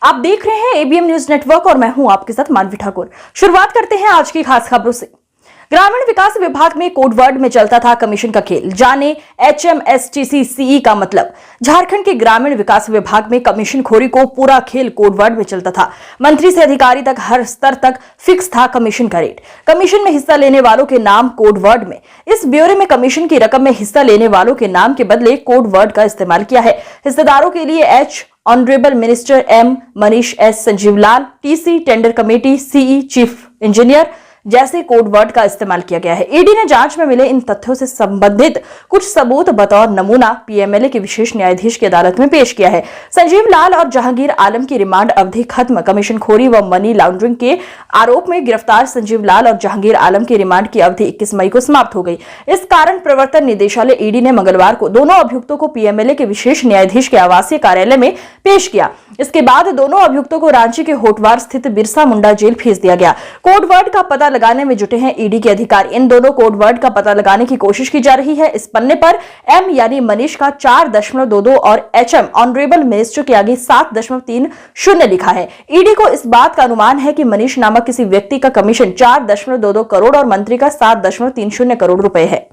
आप देख रहे हैं एबीएम न्यूज नेटवर्क और मैं हूं आपके साथ मानवी ठाकुर। शुरुआत करते हैं आज की खास खबरों से। ग्रामीण विकास विभाग में कोड वर्ड में चलता था कमीशन का खेल। जाने HMSTCCE का मतलब। झारखंड के ग्रामीण विकास विभाग में कमीशन खोरी को पूरा खेल कोड वर्ड में चलता था। मंत्री से अधिकारी तक हर स्तर तक फिक्स था कमीशन का रेट। कमीशन में हिस्सा लेने वालों के नाम कोड वर्ड में। इस ब्यौरे में कमीशन की रकम में हिस्सा लेने वालों के नाम के बदले कोड वर्ड का इस्तेमाल किया है। हिस्सेदारों के लिए honourable minister M Manish S संजीवलाल, TC tender committee, CE chief engineer जैसे कोड वर्ड का इस्तेमाल किया गया है। ईडी ने जांच में मिले इन तथ्यों से संबंधित कुछ सबूत बतौर नमूना PMLA के विशेष न्यायाधीश की अदालत में पेश किया है। संजीव लाल और जहांगीर आलम की रिमांड अवधि खत्म। कमीशन खोरी व मनी लॉन्ड्रिंग के आरोप में गिरफ्तार संजीव लाल और जहांगीर आलम की रिमांड की अवधि 21 मई को समाप्त हो गई। इस कारण प्रवर्तन निदेशालय ईडी ने मंगलवार को दोनों अभियुक्तों को PMLA के विशेष न्यायाधीश के आवासीय कार्यालय में पेश किया। इसके बाद दोनों अभियुक्तों को रांची के होटवार स्थित बिरसा मुंडा जेल भेज दिया गया। कोड वर्ड का पता लगाने में जुटे हैं ईडी के अधिकारी। इन दोनों कोड वर्ड का पता लगाने की कोशिश की जा रही है। इस पन्ने पर M यानी मनीष का 4.22 और HM ऑनरेबल मिनिस्टर के आगे 7.30 लिखा है। ईडी को इस बात का अनुमान है कि मनीष नामक किसी व्यक्ति का कमीशन 4.22 करोड़ और मंत्री का 7.30 करोड़ रुपए है।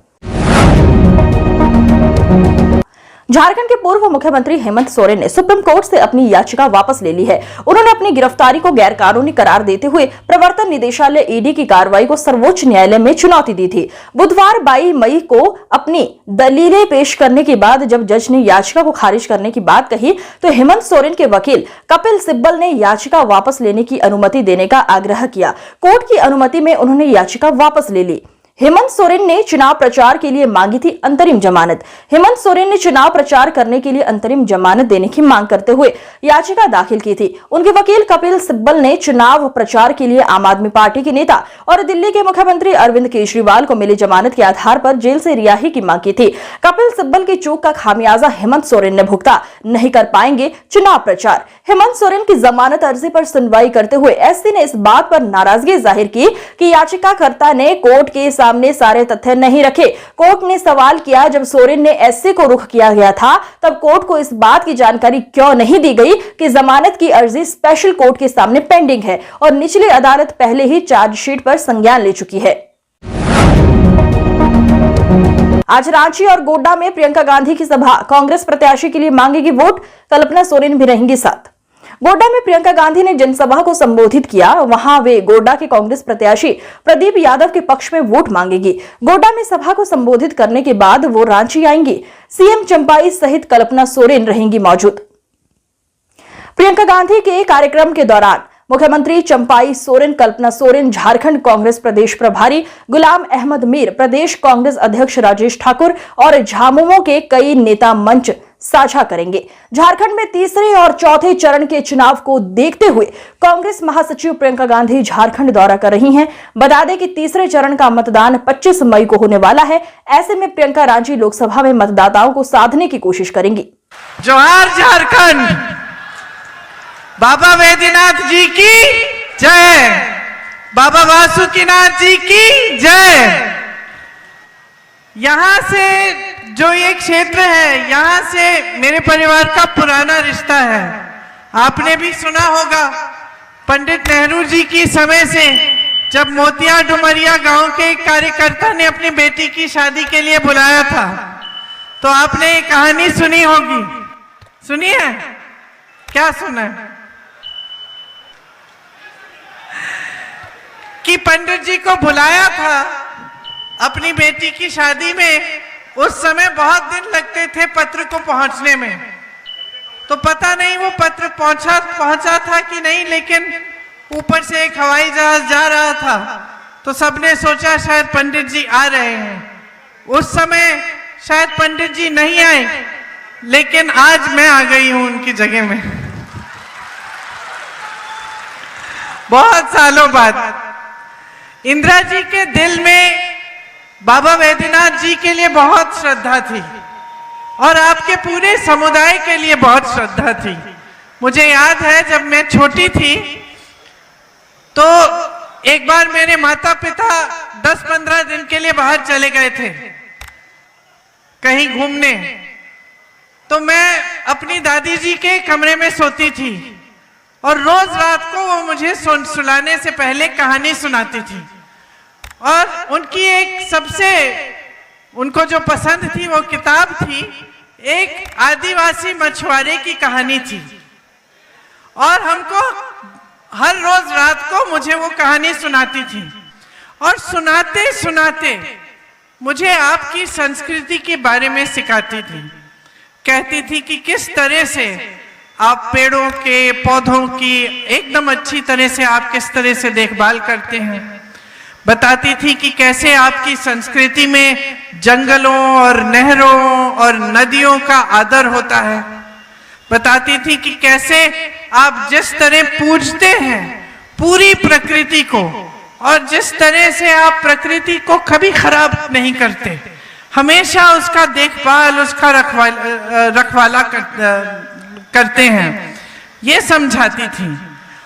झारखंड के पूर्व मुख्यमंत्री हेमंत सोरेन ने सुप्रीम कोर्ट से अपनी याचिका वापस ले ली है। उन्होंने अपनी गिरफ्तारी को गैरकानूनी करार देते हुए प्रवर्तन निदेशालय ईडी की कार्रवाई को सर्वोच्च न्यायालय में चुनौती दी थी। बुधवार 22 मई को अपनी दलीलें पेश करने के बाद जब जज ने याचिका को खारिज करने की बात कही तो हेमंत सोरेन के वकील कपिल सिब्बल ने याचिका वापस लेने की अनुमति देने का आग्रह किया। कोर्ट की अनुमति में उन्होंने याचिका वापस ले ली। हेमंत सोरेन ने चुनाव प्रचार के लिए मांगी थी अंतरिम जमानत। हेमंत सोरेन ने चुनाव प्रचार करने के लिए अंतरिम जमानत देने की मांग करते हुए याचिका दाखिल की थी। उनके वकील कपिल सिब्बल ने चुनाव प्रचार के लिए आम आदमी पार्टी के नेता और दिल्ली के मुख्यमंत्री अरविंद केजरीवाल को मिली जमानत के आधार पर जेल से रिहाई की मांग की थी। कपिल सिब्बल की चूक का खामियाजा हेमंत सोरेन ने भुगता। नहीं कर पाएंगे चुनाव प्रचार। हेमंत सोरेन की जमानत अर्जी पर सुनवाई करते हुए SC ने इस बात पर नाराजगी जाहिर की कि याचिकाकर्ता ने कोर्ट के सामने सारे तथ्य नहीं रखे। कोर्ट ने सवाल किया, जब सोरेन ने SC को रुख किया गया था तब कोर्ट को इस बात की जानकारी क्यों नहीं दी गई कि जमानत की अर्जी स्पेशल कोर्ट के सामने पेंडिंग है और निचली अदालत पहले ही चार्जशीट पर संज्ञान ले चुकी है। आज रांची और गोड्डा में प्रियंका गांधी की सभा। कांग्रेस प्रत्याशी के लिए मांगेगी वोट। कल्पना सोरेन भी रहेंगी साथ। गोड्डा में प्रियंका गांधी ने जनसभा को संबोधित किया। वहां वे गोड्डा के कांग्रेस प्रत्याशी प्रदीप यादव के पक्ष में वोट मांगेगी। गोड्डा में सभा को संबोधित करने के बाद वो रांची आएंगी। CM चंपाई सहित कल्पना सोरेन रहेंगी मौजूद। प्रियंका गांधी के कार्यक्रम के दौरान मुख्यमंत्री चंपाई सोरेन, कल्पना सोरेन, झारखंड कांग्रेस प्रदेश प्रभारी गुलाम अहमद मीर, प्रदेश कांग्रेस अध्यक्ष राजेश ठाकुर और झामुमो के कई नेता मंच साझा करेंगे। झारखंड में तीसरे और चौथे चरण के चुनाव को देखते हुए कांग्रेस महासचिव प्रियंका गांधी झारखंड दौरा कर रही हैं। बता दें कि तीसरे चरण का मतदान 25 मई को होने वाला है। ऐसे में प्रियंका रांची लोकसभा में मतदाताओं को साधने की कोशिश करेंगी। जोहार झारखंड, बाबा वैद्यनाथ जी की जय, बाबा वासुकीनाथ जी की जय। यहाँ से जो ये क्षेत्र है, यहाँ से मेरे परिवार का पुराना रिश्ता है। आपने भी सुना होगा पंडित नेहरू जी की समय से जब मोतिया डुमरिया गांव के एक कार्यकर्ता ने अपनी बेटी की शादी के लिए बुलाया था, तो आपने एक कहानी सुनी होगी। सुनी है? क्या सुना है? कि पंडित जी को बुलाया था अपनी बेटी की शादी में। उस समय बहुत दिन लगते थे पत्र को पहुंचने में, तो पता नहीं वो पत्र पहुंचा था कि नहीं, लेकिन ऊपर से एक हवाई जहाज जा रहा था तो सबने सोचा शायद पंडित जी आ रहे हैं। उस समय शायद पंडित जी नहीं आए, लेकिन आज मैं आ गई हूं उनकी जगह में, बहुत सालों बाद। इंदिरा जी के दिल में बाबा वैद्यनाथ जी के लिए बहुत श्रद्धा थी और आपके पूरे समुदाय के लिए बहुत श्रद्धा थी। मुझे याद है जब मैं छोटी थी तो एक बार मेरे माता पिता 10-15 दिन के लिए बाहर चले गए थे कहीं घूमने, तो मैं अपनी दादी जी के कमरे में सोती थी और रोज रात को वो मुझे सुलाने से पहले कहानी सुनाती थी। और उनकी एक सबसे उनको जो पसंद थी वो किताब थी, एक आदिवासी मछुआरे की कहानी थी। और हमको हर रोज रात को मुझे वो कहानी सुनाती थी। और सुनाते सुनाते मुझे आपकी संस्कृति के बारे में सिखाती थी। कहती थी कि किस तरह से आप पेड़ों के पौधों की एकदम अच्छी तरह से आप किस तरह से देखभाल करते हैं। बताती थी कि कैसे आपकी संस्कृति में जंगलों और नहरों और नदियों का आदर होता है। बताती थी कि कैसे आप जिस तरह पूजते हैं पूरी प्रकृति को, और जिस तरह से आप प्रकृति को कभी खराब नहीं करते, हमेशा उसका देखभाल, उसका रखवाला करते हैं, ये समझाती थी।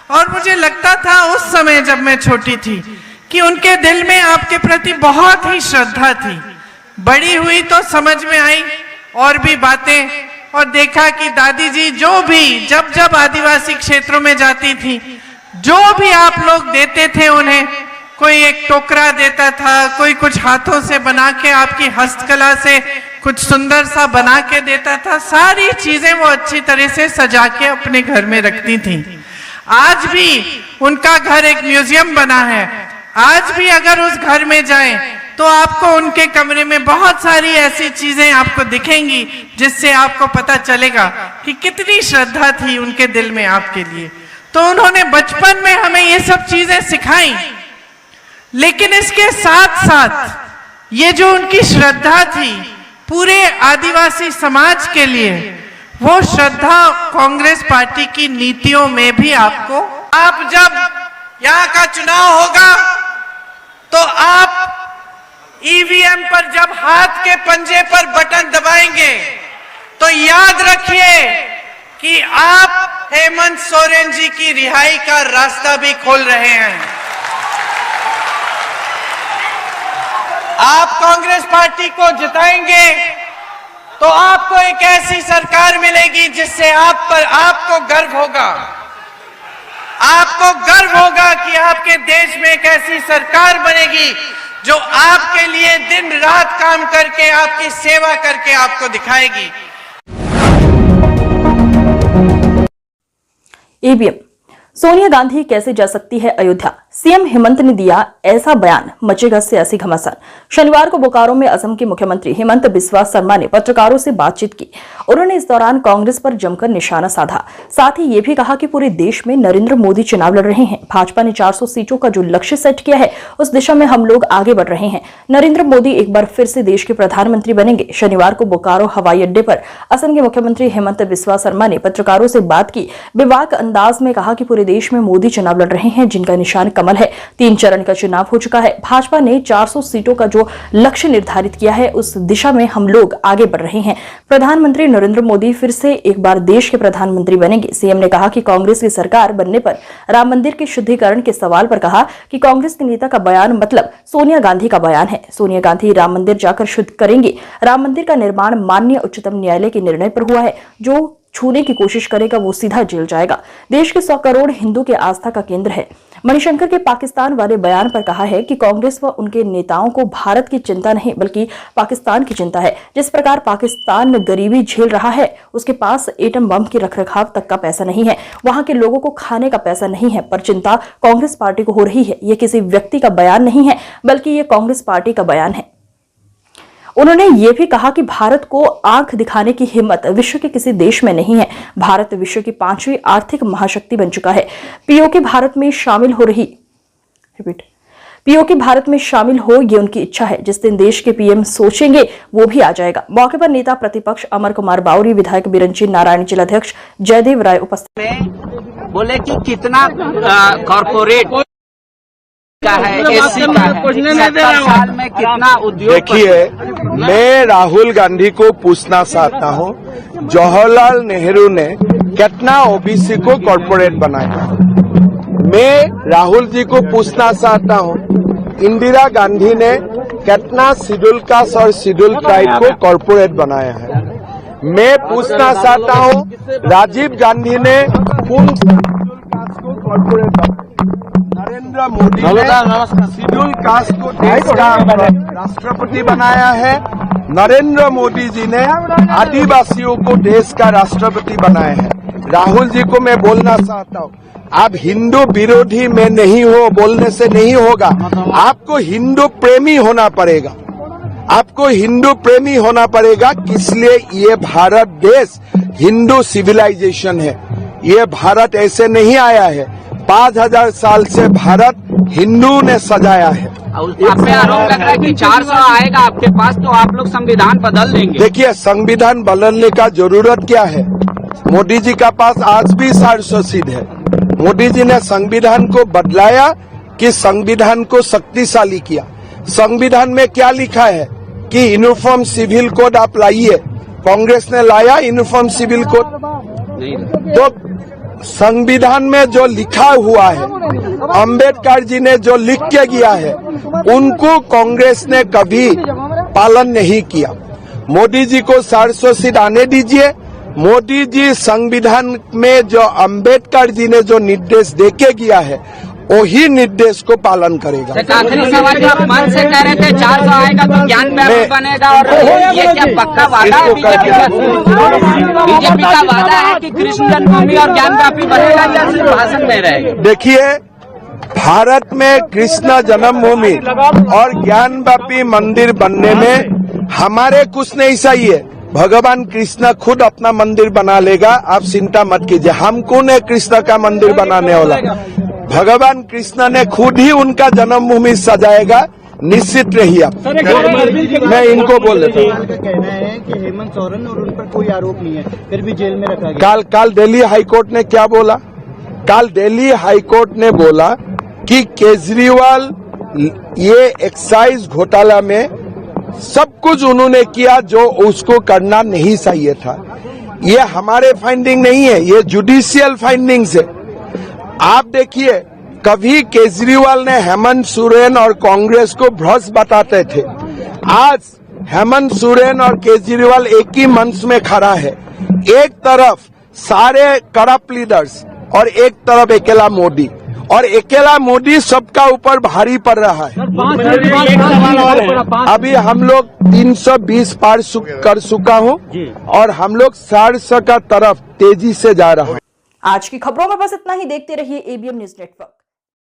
और मुझे लगता था उस समय जब मैं छोटी थी कि उनके दिल में आपके प्रति बहुत ही श्रद्धा थी। बड़ी हुई तो समझ में आई और भी बातें, और देखा कि दादी जी जो भी जब जब आदिवासी क्षेत्रों में जाती थी, जो भी आप लोग देते थे उन्हें, कोई एक टोकरा देता था, कोई कुछ हाथों से बना के आपकी हस्तकला से कुछ सुंदर सा बना के देता था, सारी चीजें वो अच्छी तरह से सजा के अपने घर में रखती थी। आज भी उनका घर एक म्यूजियम बना है। आज भी अगर उस घर में जाएं तो आपको उनके कमरे में बहुत सारी ऐसी चीजें आपको दिखेंगी जिससे आपको पता चलेगा कि कितनी श्रद्धा थी उनके दिल में आपके लिए। तो उन्होंने बचपन में हमें ये सब चीजें सिखाई, लेकिन इसके साथ साथ ये जो उनकी श्रद्धा थी पूरे आदिवासी समाज के लिए, वो श्रद्धा कांग्रेस पार्टी की नीतियों में भी आपको, आप जब यहाँ का चुनाव होगा तो आप ईवीएम पर जब हाथ के पंजे पर बटन दबाएंगे तो याद रखिए कि आप हेमंत सोरेन जी की रिहाई का रास्ता भी खोल रहे हैं। आप कांग्रेस पार्टी को जिताएंगे तो आपको एक ऐसी सरकार मिलेगी जिससे आप पर आपको गर्व होगा। आपको गर्व होगा कि आपके देश में एक ऐसी सरकार बनेगी जो आपके लिए दिन रात काम करके आपकी सेवा करके आपको दिखाएगी। ईवीएम, सोनिया गांधी कैसे जा सकती है अयोध्या? सीएम हेमंत ने दिया ऐसा बयान, मचेगा सियासी घमासान। शनिवार को बोकारो में असम के मुख्यमंत्री हेमंत बिस्वा शर्मा ने पत्रकारों से बातचीत की। उन्होंने इस दौरान कांग्रेस पर जमकर निशाना साधा। साथ ही ये भी कहा कि पूरे देश में नरेंद्र मोदी चुनाव लड़ रहे हैं। भाजपा ने 400 सीटों का जो लक्ष्य सेट किया है उस दिशा में हम लोग आगे बढ़ रहे हैं। नरेंद्र मोदी एक बार फिर से देश के प्रधानमंत्री बनेंगे। शनिवार को बोकारो हवाई अड्डे पर असम के मुख्यमंत्री हेमंत बिस्वा शर्मा ने पत्रकारों से बात की। बेबाक अंदाज में कहा कि पूरे देश में मोदी चुनाव लड़ रहे हैं जिनका निशान कमल है। 3 चरण का चुनाव हो चुका है। भाजपा ने 400 सीटों का जो लक्ष्य निर्धारित किया है उस दिशा में हम लोग आगे बढ़ रहे हैं। प्रधानमंत्री नरेंद्र मोदी फिर से एक बार देश के प्रधानमंत्री बनेंगे। सीएम ने कहा कि कांग्रेस की सरकार बनने पर राम मंदिर के शुद्धिकरण के सवाल पर कहा कि कांग्रेस के नेता का बयान मतलब सोनिया गांधी का बयान है। सोनिया गांधी राम मंदिर जाकर शुद्ध करेंगे। राम मंदिर का निर्माण माननीय उच्चतम न्यायालय के निर्णय पर हुआ है। जो छूने की कोशिश करेगा वो सीधा जेल जाएगा। देश के 100 करोड़ हिंदू के आस्था का केंद्र है। मणिशंकर के पाकिस्तान वाले बयान पर कहा है कि कांग्रेस व उनके नेताओं को भारत की चिंता नहीं बल्कि पाकिस्तान की चिंता है। जिस प्रकार पाकिस्तान गरीबी झेल रहा है, उसके पास एटम बम के रखरखाव तक का पैसा नहीं है, वहां के लोगों को खाने का पैसा नहीं है, पर चिंता कांग्रेस पार्टी को हो रही है। यह किसी व्यक्ति का बयान नहीं है बल्कि ये कांग्रेस पार्टी का बयान है। उन्होंने ये भी कहा कि भारत को आंख दिखाने की हिम्मत विश्व के किसी देश में नहीं है। भारत विश्व की 5वीं आर्थिक महाशक्ति बन चुका है। पीओके भारत में शामिल हो ये उनकी इच्छा है। जिस दिन देश के पीएम सोचेंगे वो भी आ जाएगा। मौके पर नेता प्रतिपक्ष अमर कुमार बावरी, विधायक बिरंची नारायण, जिलाध्यक्ष जयदेव राय उपस्थित बोले कि कितना कॉर्पोरेट का है, एससी का है, 70 साल में कितना उद्योग। देखिए, मैं राहुल गांधी को पूछना चाहता हूँ, जवाहरलाल नेहरू ने कितना ओबीसी को कॉर्पोरेट बनाया। मैं राहुल जी को पूछना चाहता हूँ, इंदिरा गांधी ने कितना शेड्यूल कास्ट और शेड्यूल ट्राइब को कॉर्पोरेट बनाया है। मैं पूछना चाहता हूँ, राजीव गांधी ने कॉर्पोरेट बनाए। नरेंद्र मोदी ने शेड्यूल कास्ट को देश का राष्ट्रपति बनाया है। नरेंद्र मोदी जी ने आदिवासियों को देश का राष्ट्रपति बनाया है। राहुल जी को मैं बोलना चाहता हूँ, आप हिंदू विरोधी में नहीं हो, बोलने से नहीं होगा। आपको हिंदू प्रेमी होना पड़ेगा। आपको हिंदू प्रेमी होना पड़ेगा। इसलिए ये भारत देश हिंदू सिविलाइजेशन है। ये भारत ऐसे नहीं आया है। 5000 साल से भारत हिंदू ने सजाया है। आप पे आरोप लग रहा है कि 400 आएगा आपके पास तो आप लोग संविधान बदल देंगे। देखिए, संविधान बदलने का जरूरत क्या है? मोदी जी का पास आज भी 400 सीट है। मोदी जी ने संविधान को बदलाया कि संविधान को शक्तिशाली किया। संविधान में क्या लिखा है कि यूनिफॉर्म सिविल कोड आप लाइए। कांग्रेस ने लाया यूनिफॉर्म सिविल कोड? तो संविधान में जो लिखा हुआ है, अंबेडकर जी ने जो लिख के गया है, उनको कांग्रेस ने कभी पालन नहीं किया। मोदी जी को 400 सीट आने दीजिए। मोदी जी संविधान में जो अंबेडकर जी ने जो निर्देश देके गया है, वही निर्देश को पालन करेगा। आखिरी सवाल, जो आप मन से कह रहे थे 400 आएगा तो ज्ञान व्यापी बनेगा, और ये क्या पक्का वादा है बीजेपी का वादा है कि कृष्ण जन्मभूमि और ज्ञान व्यापी बनेगा या सिर्फ भाषण में रहेगा? देखिए, भारत में कृष्ण जन्मभूमि और ज्ञान व्यापी मंदिर बनने में हमारे कुछ नहीं चाहिए। भगवान कृष्ण खुद अपना मंदिर बना लेगा, आप चिंता मत कीजिए। हम कौन है कृष्ण का मंदिर बनाने वाला? भगवान कृष्ण ने खुद ही उनका जन्मभूमि सजाएगा, निश्चित रहिए आप। मैं इनको बोल देता हूँ, कहना है कि हेमंत सोरेन और उन पर कोई आरोप नहीं है, फिर भी जेल में रखा गया। कल दिल्ली हाईकोर्ट ने क्या बोला? कल दिल्ली हाईकोर्ट ने बोला कि केजरीवाल ये एक्साइज घोटाला में सब कुछ उन्होंने किया जो उसको करना नहीं चाहिए था। ये हमारे फाइंडिंग नहीं है, ये जुडिशियल फाइंडिंग्स है। आप देखिए, कभी केजरीवाल ने हेमंत सोरेन और कांग्रेस को भ्रष्ट बताते थे। आज हेमंत सोरेन और केजरीवाल एक ही मंच में खड़ा है। एक तरफ सारे करप्ट लीडर्स और एक तरफ अकेला मोदी, और अकेला मोदी सबका ऊपर भारी पड़ रहा है। अभी हम लोग 320 पार कर चुका हूँ और हम लोग 400 का तरफ तेजी से जा रहा है। आज की खबरों में बस इतना ही। देखते रहिए एबीएम न्यूज नेटवर्क।